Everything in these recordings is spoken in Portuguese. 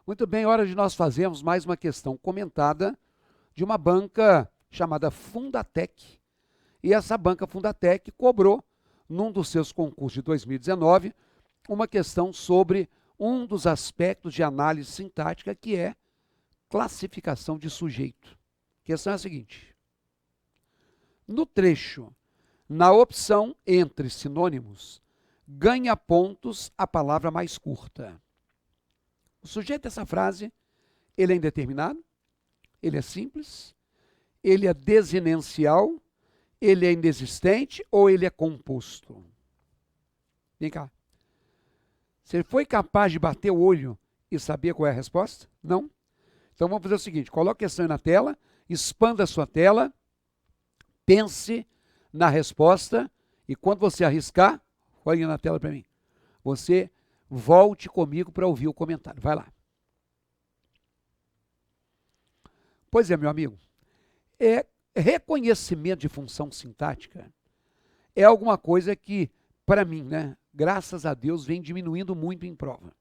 Muito bem, hora de nós fazermos mais uma questão comentada de uma banca chamada Fundatec. E essa banca Fundatec cobrou, num dos seus concursos de 2019, uma questão sobre um dos aspectos de análise sintática, que é classificação de sujeito. A questão é a seguinte: no trecho, na opção entre sinônimos, ganha pontos a palavra mais curta. O sujeito dessa frase, ele é indeterminado, ele é simples, ele é desinencial, ele é inexistente ou ele é composto? Vem cá. Você foi capaz de bater o olho e saber qual é a resposta? Não? Então vamos fazer o seguinte: coloque a questão aí na tela, expanda a sua tela, pense na resposta e quando você arriscar, olhe na tela para mim. Você volte comigo para ouvir o comentário. Vai lá. Pois é, meu amigo, reconhecimento de função sintática é alguma coisa que, para mim, graças a Deus, vem diminuindo muito em prova.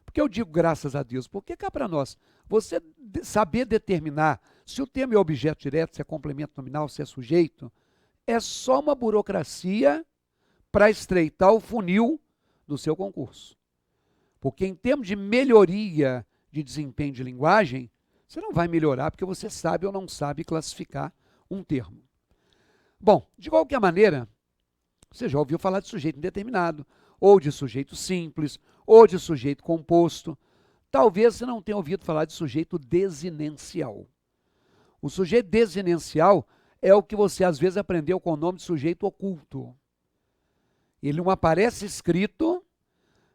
Por que eu digo graças a Deus? Porque cá para nós, você saber determinar se o termo é objeto direto, se é complemento nominal, se é sujeito, é só uma burocracia para estreitar o funil do seu concurso. Porque em termos de melhoria de desempenho de linguagem, você não vai melhorar porque você sabe ou não sabe classificar um termo. Bom, de qualquer maneira, você já ouviu falar de sujeito indeterminado, ou de sujeito simples, ou de sujeito composto. Talvez você não tenha ouvido falar de sujeito desinencial. O sujeito desinencial é o que você às vezes aprendeu com o nome de sujeito oculto. Ele não aparece escrito,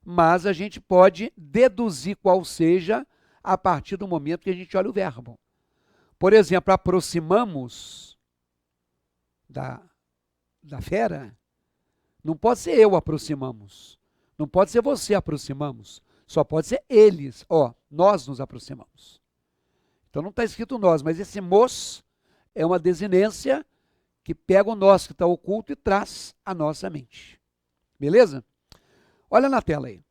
mas a gente pode deduzir qual seja a partir do momento que a gente olha o verbo. Por exemplo, aproximamos da fera, não pode ser eu aproximamos, não pode ser você aproximamos, só pode ser eles, nós nos aproximamos. Então não está escrito nós, mas esse mos é uma desinência que pega o nós que está oculto e traz a nossa mente. Beleza? Olha na tela aí.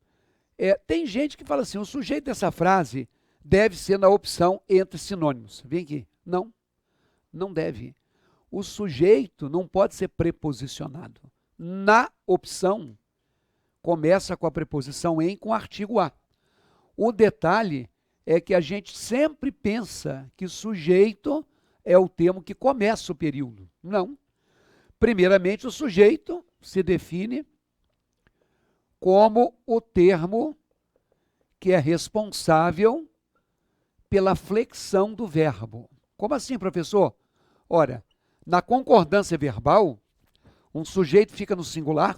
Tem gente que fala assim, o sujeito dessa frase deve ser na opção entre sinônimos. Vem aqui. Não deve. O sujeito não pode ser preposicionado. Na opção, começa com a preposição em com o artigo a. O detalhe é que a gente sempre pensa que sujeito é o termo que começa o período. Não. Primeiramente, o sujeito se define como o termo que é responsável pela flexão do verbo. Como assim, professor? Ora, na concordância verbal, um sujeito fica no singular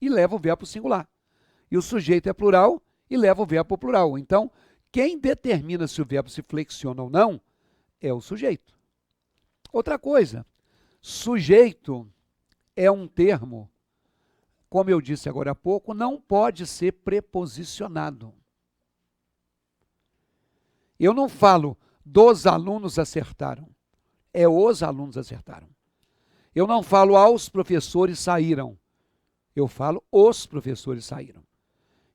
e leva o verbo para o singular. E o sujeito é plural e leva o verbo para o plural. Então, quem determina se o verbo se flexiona ou não é o sujeito. Outra coisa, sujeito é um termo, como eu disse agora há pouco, não pode ser preposicionado. Eu não falo dos alunos acertaram, é os alunos acertaram. Eu não falo aos professores saíram, eu falo os professores saíram.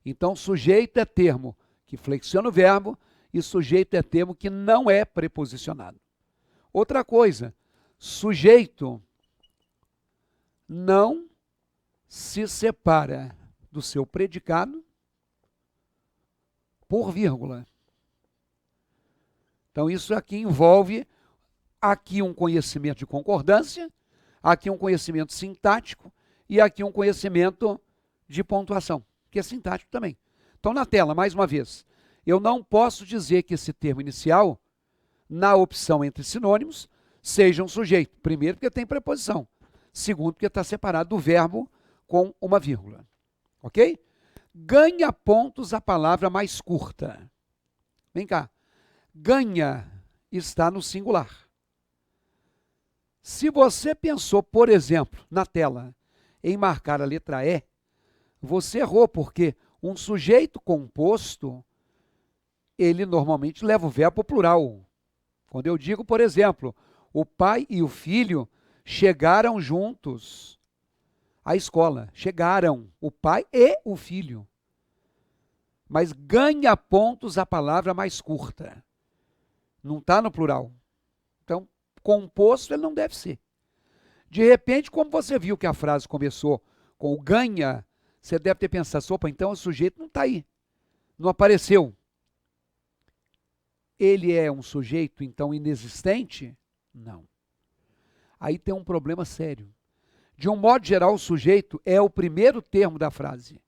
Então, sujeito é termo que flexiona o verbo e sujeito é termo que não é preposicionado. Outra coisa, sujeito não se separa do seu predicado por vírgula. Então, isso aqui envolve aqui um conhecimento de concordância, aqui um conhecimento sintático e aqui um conhecimento de pontuação, que é sintático também. Então, na tela, mais uma vez, eu não posso dizer que esse termo inicial, na opção entre sinônimos, seja um sujeito. Primeiro, porque tem preposição. Segundo, porque está separado do verbo com uma vírgula. Ok? Ganha pontos a palavra mais curta. Vem cá. Ganha está no singular. Se você pensou, por exemplo, na tela, em marcar a letra E, você errou, porque um sujeito composto, ele normalmente leva o verbo plural. Quando eu digo, por exemplo, o pai e o filho chegaram juntos à escola. Chegaram, o pai e o filho. Mas ganha pontos a palavra mais curta. Não está no plural. Então, composto ele não deve ser. De repente, como você viu que a frase começou com o ganha, você deve ter pensado, opa, então o sujeito não está aí. Não apareceu. Ele é um sujeito, então, inexistente? Não. Aí tem um problema sério. De um modo geral, o sujeito é o primeiro termo da frase.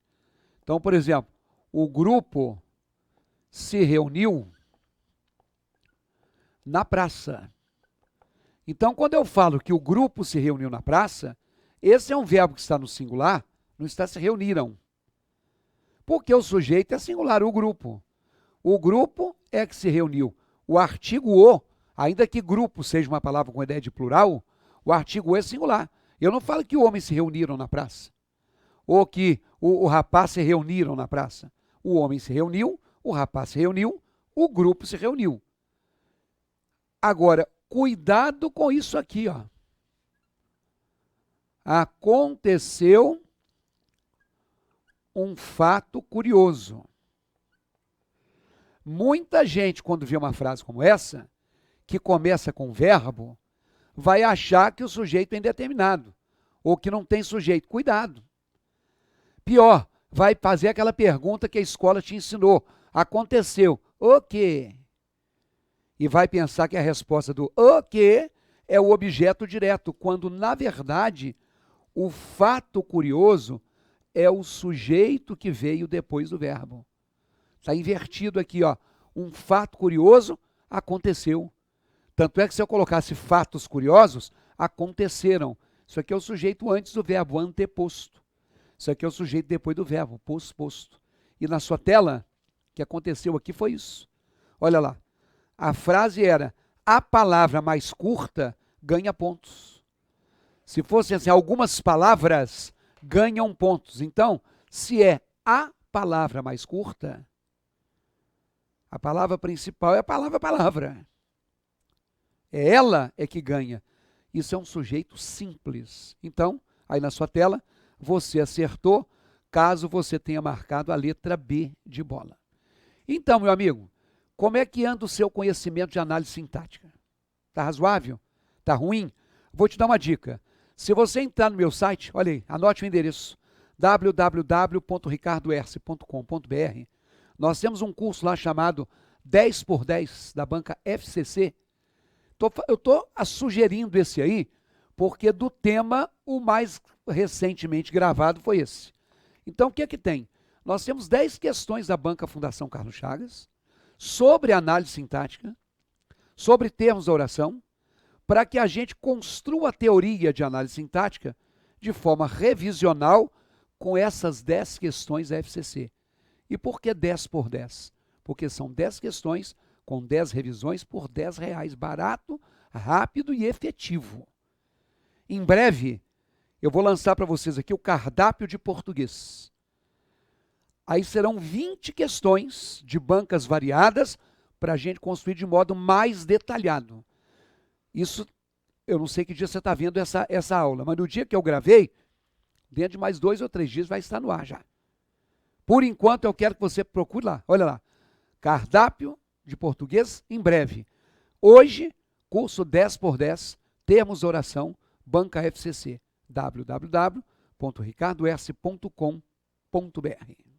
Então, por exemplo, o grupo se reuniu na praça. Então, quando eu falo que o grupo se reuniu na praça, esse é um verbo que está no singular, não está se reuniram. Porque o sujeito é singular, o grupo. O grupo é que se reuniu. O artigo o, ainda que grupo seja uma palavra com ideia de plural, o artigo o é singular. Eu não falo que homens se reuniram na praça. Ou que o rapaz se reuniram na praça. O homem se reuniu, o rapaz se reuniu, o grupo se reuniu. Agora, cuidado com isso aqui, ó. Aconteceu um fato curioso. Muita gente, quando vê uma frase como essa, que começa com verbo, vai achar que o sujeito é indeterminado, ou que não tem sujeito. Cuidado. Pior, vai fazer aquela pergunta que a escola te ensinou. Aconteceu. O quê? E vai pensar que a resposta do o quê é o objeto direto, quando, na verdade, o fato curioso é o sujeito que veio depois do verbo. Está invertido aqui, ó. Um fato curioso aconteceu. Tanto é que se eu colocasse fatos curiosos, aconteceram. Isso aqui é o sujeito antes do verbo, anteposto. Isso aqui é o sujeito depois do verbo, posposto. E na sua tela, o que aconteceu aqui foi isso. Olha lá. A frase era, a palavra mais curta ganha pontos. Se fossem assim, algumas palavras ganham pontos. Então, se é a palavra mais curta, a palavra principal é a palavra. Ela é que ganha. Isso é um sujeito simples. Então, aí na sua tela, você acertou, caso você tenha marcado a letra B de bola. Então, meu amigo, como é que anda o seu conhecimento de análise sintática? Está razoável? Está ruim? Vou te dar uma dica. Se você entrar no meu site, olha aí, anote o endereço, www.ricardoerce.com.br. Nós temos um curso lá chamado 10x10 da banca FCC. Eu estou sugerindo esse aí, porque do tema o mais recentemente gravado foi esse. Então, o que é que tem? Nós temos 10 questões da banca Fundação Carlos Chagas, sobre análise sintática, sobre termos da oração, para que a gente construa a teoria de análise sintática de forma revisional com essas 10 questões da FCC. E por que 10x10? Porque são 10 questões com 10 revisões por R$10, barato, rápido e efetivo. Em breve, eu vou lançar para vocês aqui o cardápio de português. Aí serão 20 questões de bancas variadas para a gente construir de modo mais detalhado. Isso, eu não sei que dia você está vendo essa aula, mas no dia que eu gravei, dentro de mais 2 ou 3 dias vai estar no ar já. Por enquanto, eu quero que você procure lá, olha lá, cardápio de português em breve. Hoje, curso 10x10, termos oração, banca FCC, www.ricardoerce.com.br.